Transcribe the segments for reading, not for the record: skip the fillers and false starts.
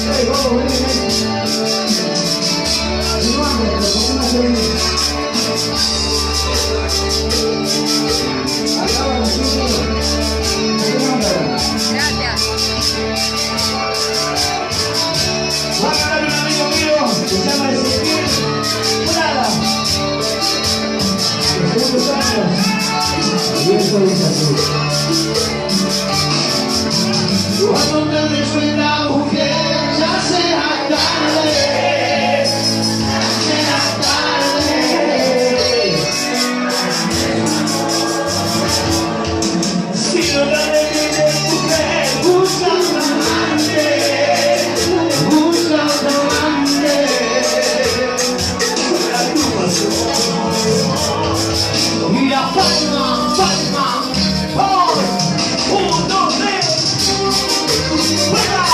Va a ganar un amigo mío que se llama Ezequiel Prada. Los segundos años. Y eso dice así. Cuando me beso en la mujer, ya será tarde. Será tarde. Si no la de mujer, busca un amante. Busca un amante. La turbación. Y la palma, palma. ¡Oh! 1, 2, 3. ¡Fuera!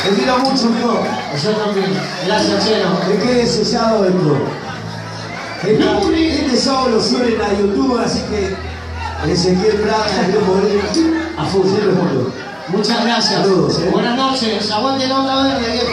Te quiero mucho, amigo. Yo también. Gracias, Cheno. Me quedé sellado esto. Este sábado lo suben a YouTube, así que Ezequiel Plata, el grupo a full, siempre juntos. Muchas gracias. Saludos, Buenas noches. Aguante la onda verde.